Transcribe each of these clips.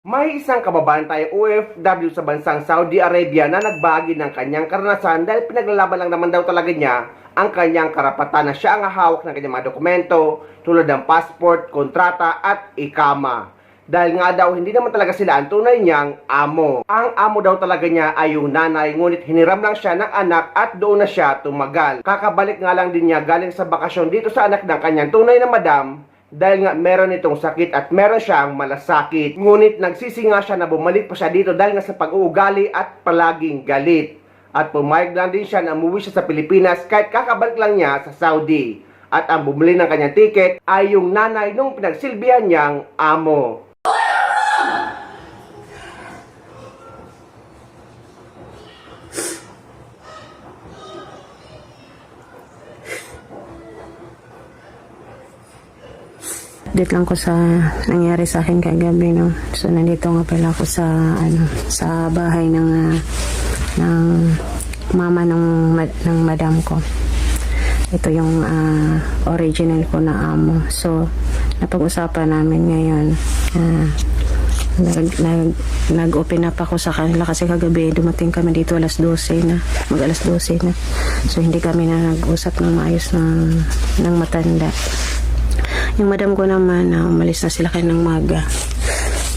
May isang kababayan tayo OFW sa bansang Saudi Arabia na nagbahagi ng kanyang karanasan dahil pinaglalaban lang naman daw talaga niya ang kanyang karapatan na siya ang hawak ng kanyang mga dokumento tulad ng passport, kontrata at ikama. Dahil nga daw hindi naman talaga sila ang tunay niyang amo. Ang amo daw talaga niya ay yung nanay, ngunit hiniram lang siya ng anak at doon na siya tumagal. Kakabalik nga lang din niya galing sa bakasyon dito sa anak ng kanyang tunay na madam dahil nga meron itong sakit at meron siyang malasakit. Ngunit nagsisi nga siya na bumalik pa siya dito dahil nga sa pag-uugali at palaging galit. At pumayag lang din siya na umuwi siya sa Pilipinas kahit kakabalik lang niya sa Saudi. At ang bumili ng kanyang ticket ay yung nanay nung pinagsilbihan niyang amo. Update lang ko sa nangyari sa akin kagabi, no. So nandito nga pala ako sa sa bahay ng mama ng madam ko. Ito yung original ko na amo. So napag-usapan namin ngayon. Nag-open up ako sa kanila kasi kagabi dumating kami dito alas 12 na. Mag alas 12 na. So hindi kami na nag-usap ng maayos ng matanda. Yung madam ko naman, umalis na sila kayo ng maga.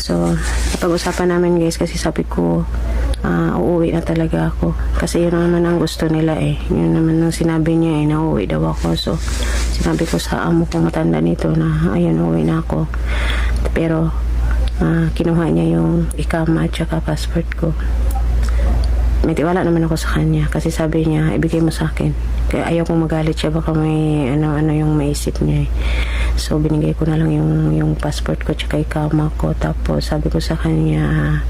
So, napag-usapan namin guys kasi sabi ko, uuwi na talaga ako. Kasi yun naman ang gusto nila eh. Yun naman ang sinabi niya na uuwi daw ako. So, sinabi ko sa amo kong matanda nito na ayun, uuwi na ako. Pero, kinuha niya yung ikama at saka passport ko. May tiwala naman ako sa kanya kasi sabi niya, ibigay mo sa akin. Kaya ayaw kong magalit siya, baka may ano yung maisip niya eh. So binigay ko na lang yung passport ko tsaka ikama ko. Tapos sabi ko sa kanya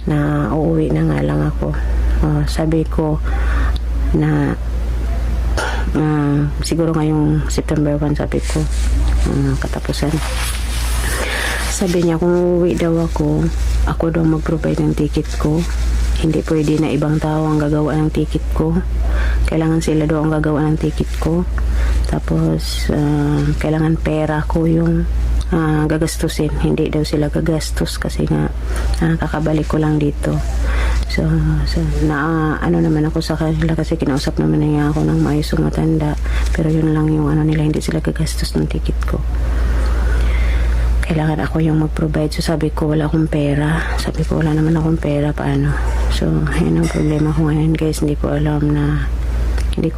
na uuwi na nga lang ako. Sabi ko na siguro ngayong September 1 sabi ko katapusan. Sabi niya kung uuwi daw ako daw mag-provide ng ticket ko. Hindi pwede na ibang tao ang gagawa ng ticket ko. Kailangan sila daw ang gagawa ng ticket ko. Tapos, kailangan pera ko yung gagastusin. Hindi daw sila gagastos kasi nga kakabalik ko lang dito. So ano naman ako sa kanila kasi kinausap naman niya ako ng maayos yung matanda. Pero yun lang yung nila, hindi sila gagastos ng ticket ko. Kailangan ako yung mag-provide. So sabi ko wala akong pera. Sabi ko wala naman akong pera, paano? So ayun ang problema ko ngayon guys. Hindi ko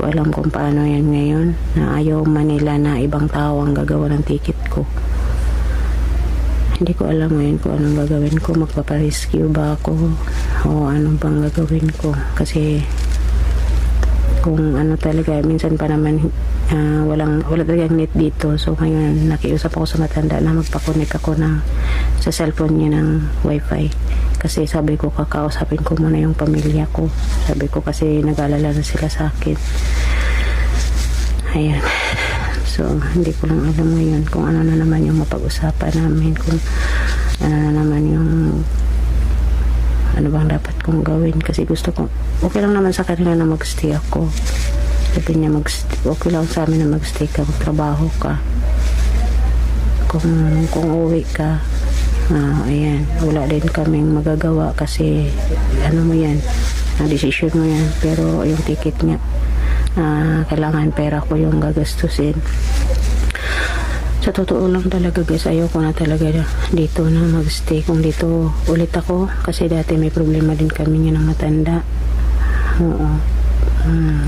alam kung paano yan ngayon. Na ayaw Manila na ibang tao ang gagawa ng ticket ko. Hindi ko alam ngayon kung anong gagawin ko. Magpaparescue ba ako? O anong bang gagawin ko? Kasi kung ano talaga, minsan pa naman wala talagang net dito. So ngayon nakiusap ako sa matanda na magpa-connect ako sa cellphone niya ng wifi. Kasi sabi ko kakausapin ko muna yung pamilya ko. Sabi ko kasi nag-alala na sila sa akin. Ayan. So hindi ko lang alam ngayon kung ano na naman yung mapag-usapan namin. Kung ano na naman yung ano bang dapat kong gawin. Kasi gusto ko, okay lang naman sa kanila na mag-stay ako. Sabi niya, okay lang sa amin na mag-stay ka, magtrabaho ka. Kung uwi ka, ayan, wala din kaming magagawa kasi ano mo yan, decision mo yan. Pero yung ticket niya, kailangan pera ko yung gagastusin. Sa totoo lang talaga guys, ayoko na talaga dito na mag-stay kung dito ulit ako. Kasi dati may problema din kami niya ng matanda. Oo.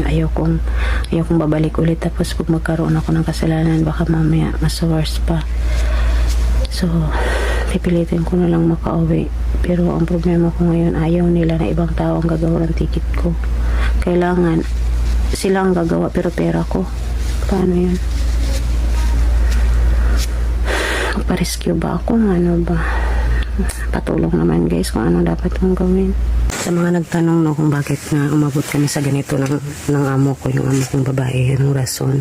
Ayaw kong babalik ulit. Tapos pag magkaroon ako ng kasalanan, baka mamaya mas worse pa. So, pipilitin ko na lang makauwi. Pero ang problema ko ngayon, ayaw nila na ibang tao ang gagawa ng ticket ko. Kailangan sila ang gagawa pero pera ko. Paano yan? Magpa-rescue ba ako? Ano ba? Patulong naman guys kung ano dapat kong gawin. Sa mga nagtanong no kung bakit na umabot kami sa ganito ng amo ko, yung amo kong babae, anong rason.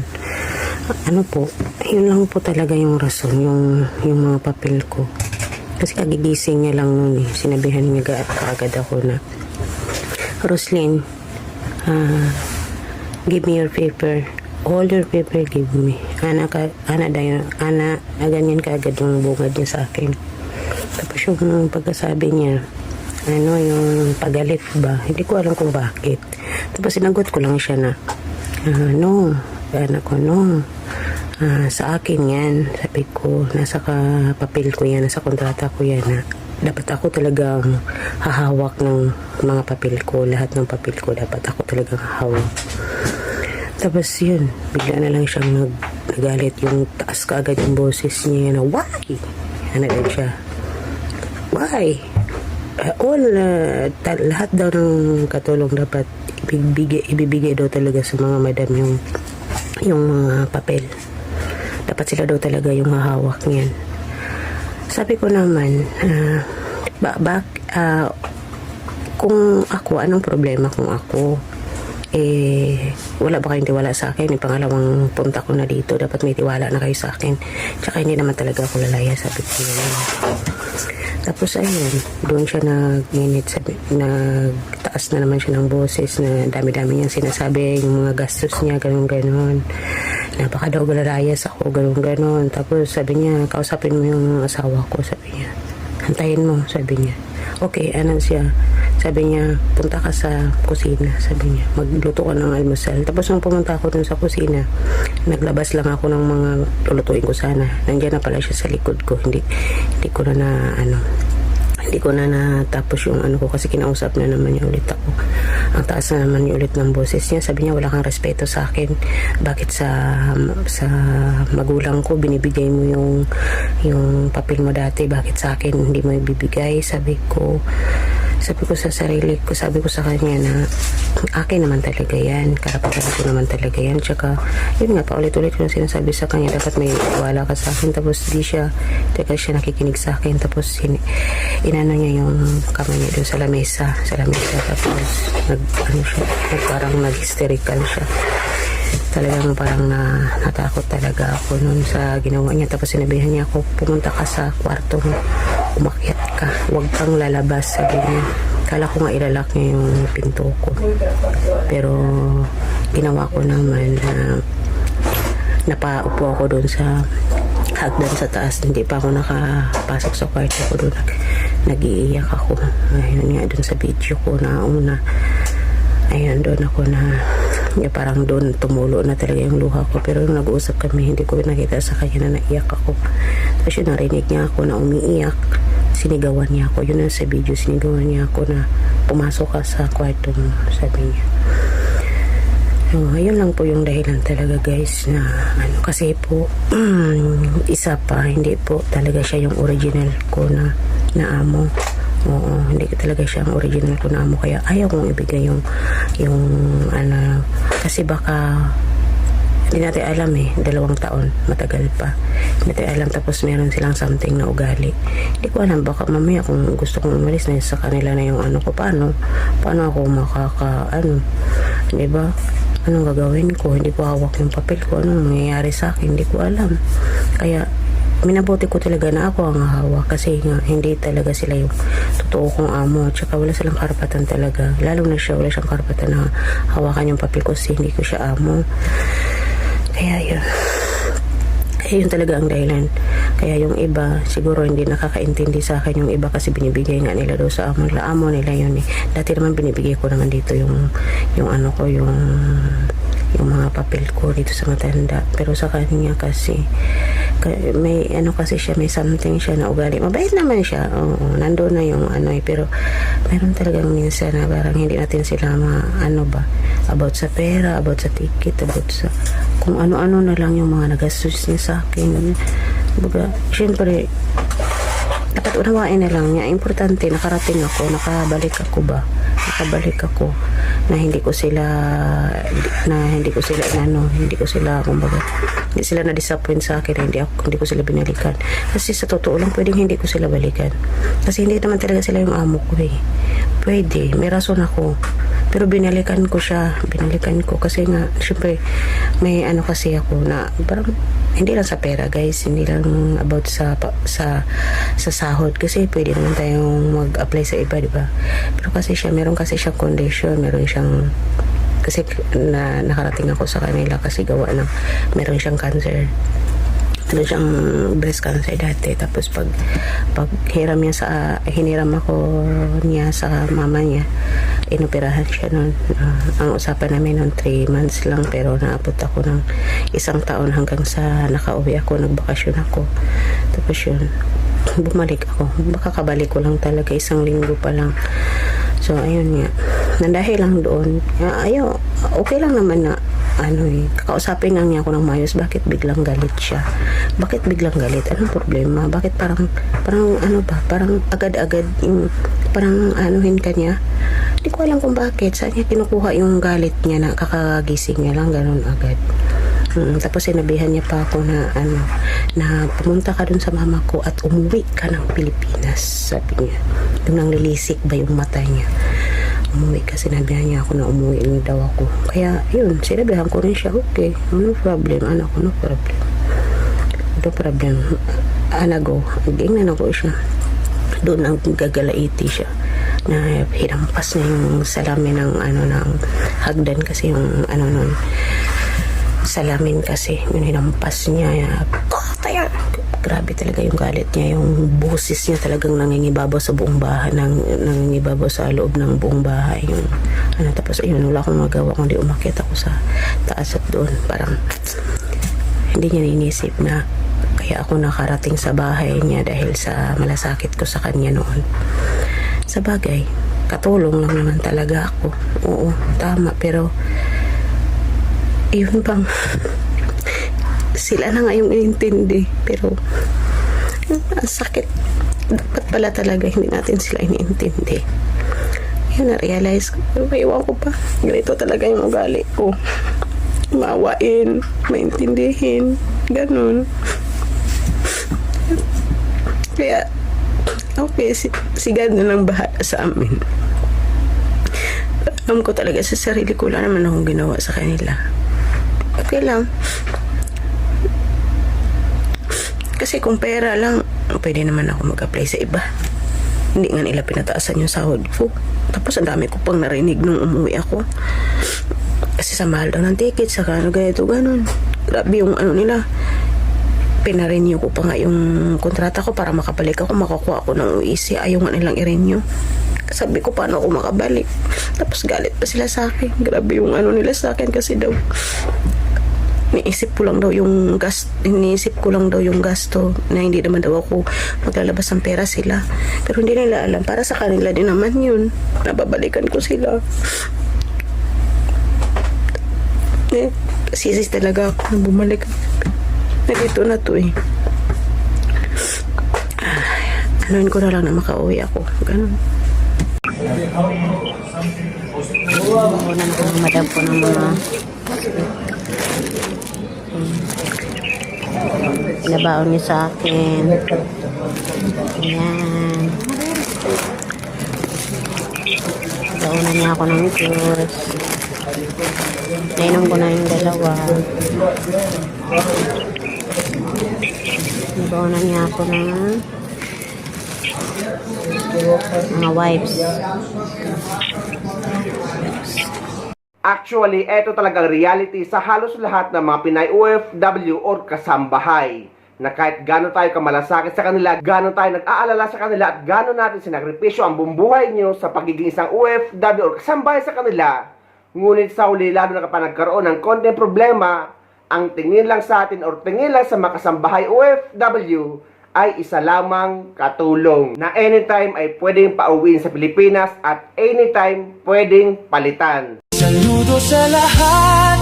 Ano po, yun lang po talaga yung rason, yung mga papel ko. Kasi kagigising niya lang nun eh. Sinabihan niya kaagad ako na, Roslyn, give me your paper. All your paper, give me. Ana, ganyan kaagad yung bungad niya sa akin. Tapos yung pagkasabi niya, yung pagalit ba, hindi ko alam kung bakit. Tapos sinagot ko lang siya na, no, anak ko, no. Sa akin yan, sabi ko, nasa papel ko yan, nasa kontrata ko yan na dapat ako talagang hahawak ng mga papel ko, lahat ng papel ko, dapat ako talagang hahawak. Tapos yun, bigla na lang siyang nagalit, yung taas kaagad yung boses niya na, why? Agad siya, why? Lahat daw ng katulong dapat ibibigay daw talaga sa mga madam yung mga papel. Dapat sila daw talaga yung hahawak niyan. Sabi ko naman, kung ako, anong problema kung ako? Wala ba kayong tiwala sa akin? Yung pangalawang punta ko na dito, dapat may tiwala na kayo sa akin. Tsaka hindi naman talaga ako lalaya, sabi ko naman. Tapos ayun, doon siya nagtaas na naman siya ng boses na dami-dami niyang sinasabi, yung mga gastos niya, ganun-ganon. Napaka daw galarayas ako, ganun-ganon. Tapos sabi niya, kausapin mo yung asawa ko, sabi niya. Hantayin mo, sabi niya. Okay, siya? Sabi niya, punta ka sa kusina, sabi niya. Magluto ka ng almusal. Tapos nung pumunta ako dun sa kusina, naglabas lang ako ng mga lulutuin ko sana. Nandiyan na pala siya sa likod ko. Hindi ko na natapos yung ko kasi kinausap na naman niya ulit ako. Ang taas na naman niya ulit ng boses niya. Sabi niya, wala kang respeto sa akin. Bakit sa magulang ko binibigay mo yung papel mo dati? Bakit sa akin hindi mo ibibigay? Sabi ko sa sarili ko, sabi ko sa kanya na akin naman talaga yan, karapatan ko naman talaga yan. Tsaka yun nga, paulit-ulit ko na sinasabi sa kanya, dapat may wala ka sa akin. Tapos di siya nakikinig sa akin. Tapos inano niya yung kamay niya doon sa lamesa. Tapos parang nag-hysterical siya. Talagang parang natakot talaga ako noon sa ginawa niya. Tapos sinabihan niya ako, pumunta ka sa kwarto mo, umakyat ka, huwag kang lalabas, sabi niya. Kala ko nga ilalak niya yung pinto ko, pero ginawa ko naman na napaupo ako doon sa hagdan sa taas. Hindi pa ako nakapasok sa kwarto ko doon, nag-iiyak ako. Ayun nga, doon sa video ko na una, ayun, doon ako parang doon tumulo na talaga yung luha ko. Pero nung nag-uusap kami, hindi ko nakita sa kanya na naiyak ako. Tapos yun, narinig niya ako na umiiyak, sinigawan niya ako. Yun na sa video, sinigawan niya ako na pumasok ka sa kwarto mo, sabi niya. So, ayun lang po yung dahilan talaga, guys, na kasi po isa pa, hindi po talaga siya yung original ko na amo. Oo, hindi ko talaga siya ang original ko na amo, kaya ayaw kong ibigay yung kasi baka hindi natin alam 2 taon, matagal pa, hindi natin alam. Tapos meron silang something na ugali, hindi ko alam, baka mamaya kung gusto kong umalis na sa kanila na yung ko, paano ako diba, anong gagawin ko? Hindi ko hawak yung papel ko, anong mangyayari sa akin, hindi ko alam. Kaya minabuti ko talaga na ako ang hawak, kasi nga hindi talaga sila yung totoo kong amo. Tsaka wala silang karapatan talaga, lalo na siya, wala siyang karapatan na hawakan yung papel ko kasi hindi ko siya amo. Kaya yun talaga ang dahilan. Kaya yung iba siguro hindi nakakaintindi sa akin, yung iba kasi binibigay nga nila daw sa amo nila yun. Dati naman binibigay ko naman dito yung mga papel ko dito sa matanda. Pero sa kanya kasi may kasi siya, may something siya na ugali. Mabait naman siya, oo, nandoon na yung pero meron talagang minsan na parang hindi natin sila about sa pera, about sa ticket, about sa kung ano-ano na lang yung mga nagastos niya sa akin. Baga, syempre dapat unawain na lang niya. Importante, nakarating ako, nakabalik ako na hindi ko sila kumbaga hindi sila na-disappoint sa akin, hindi ko sila binalikan. Kasi sa totoo lang, pwedeng hindi ko sila balikan, kasi hindi naman talaga sila yung amo ko. Pwede, may rason ako, pero binalikan ko kasi nga syempre may kasi ako na parang hindi lang sa pera, guys, hindi lang about sa sahod, kasi pwede naman tayong mag-apply sa iba, diba? Pero kasi meron kasi siyang condition, kasi nakarating ako sa kanila kasi gawa ng meron siyang cancer. ano siyang breast cancer dati. Tapos pag hiniram ako niya sa mama niya, inoperahan siya nun. Ang usapan namin nun 3 months lang, pero naabot ako ng 1 taon hanggang sa nakauwi ako, nagbakasyon ako. Tapos yun, bumalik ako. Baka kabalik ko lang talaga, 1 linggo pa lang. So ayun nga, dahil lang doon, okay lang naman na kakausapin lang niya ako ng maayos. Bakit biglang galit siya? Bakit biglang galit? Anong problema? Bakit parang agad-agad parang anuhin ka niya? Hindi ko alam kung bakit. Saan niya kinukuha yung galit niya na kakagising niya lang ganun agad. Tapos sinabihan niya pa ako na pumunta ka dun sa mama ko at umuwi ka ng Pilipinas, sabi niya. Yung nanglilisik ba yung mata niya? Umuwi ka, sinabihan niya ako na umuwi lang daw ako. Kaya yun, sinabihan ko rin siya, okay, no problem, anak ko, no problem. No problem. Anago, tingnan ako siya. Doon ang gagalaiti siya na hinampas niya yung salamin ng hagdan, kasi yung nun salamin, kasi yun hinampas niya. Kaya grabe talaga yung galit niya, yung boses niya talagang nangingibabaw sa buong bahay, nangingibabaw sa loob ng buong bahay. Yung tapos ayun, wala akong magawa kundi umakyat ako sa taas, at doon parang hindi niya inisip na kaya ako nakarating sa bahay niya dahil sa malasakit ko sa kanya noon. Sa bagay, katulong lang naman talaga ako. Oo, tama, pero yun bang sila na nga yung inintindi, pero ang sakit. Dapat pala talaga hindi natin sila iniintindi. Yun, na-realize ko, iwan ko pa, ganito talaga yung ugali ko. Maawain, maintindihin, ganun. Kaya okay, si God na lang bahala sa amin. Alam ko talaga sa sarili ko, wala naman akong ginawa sa kanila. Okay lang. Kasi kung pera lang, pwede naman ako mag-apply sa iba. Hindi nga nila pinataasan yung sahod ko. Tapos ang dami ko pang narinig nung umuwi ako. Kasi sa mahal daw ng ticket, sa ganito, ganun. Grabe yung nila. Pinarenew ko pa nga yung kontrata ko para makabalik ako, makakuha ako ng UEC. Ayaw nga nilang i-renew. Sabi ko, paano ako makabalik? Tapos galit pa sila sa akin. Grabe yung nila sa akin, kasi daw iniisip ko lang daw yung gasto na hindi naman daw ako maglalabas ng pera, sila. Pero hindi nila alam, para sa kanila din naman yun. Nababalikan ko sila. Sisis talaga ako na bumalik. Nandito na to eh. Anuin ko na lang na makauwi ako. Ganun. Una na ko madam po ng mga pinabaon niya sa akin. Ayan. Naunan niya ako ng juice. Nainom ko na yung dalawa. Nabaunan niya ako ng mga wipes. Actually, eto talagang reality sa halos lahat ng mga Pinay OFW or kasambahay, na kahit gano'n tayo kamalasakit sa kanila, gano'n tayo nag-aalala sa kanila, at gano'n natin sinagripisyo ang buong buhay nyo sa pagiging isang OFW or kasambahay sa kanila, ngunit sa huli, lalo na kapag nagkaroon ng konting problema, ang tingin lang sa atin or tingin lang sa mga kasambahay OFW ay isa lamang katulong, na anytime ay pwedeng pauwiin sa Pilipinas at anytime pwedeng palitan. Saludo sa lahat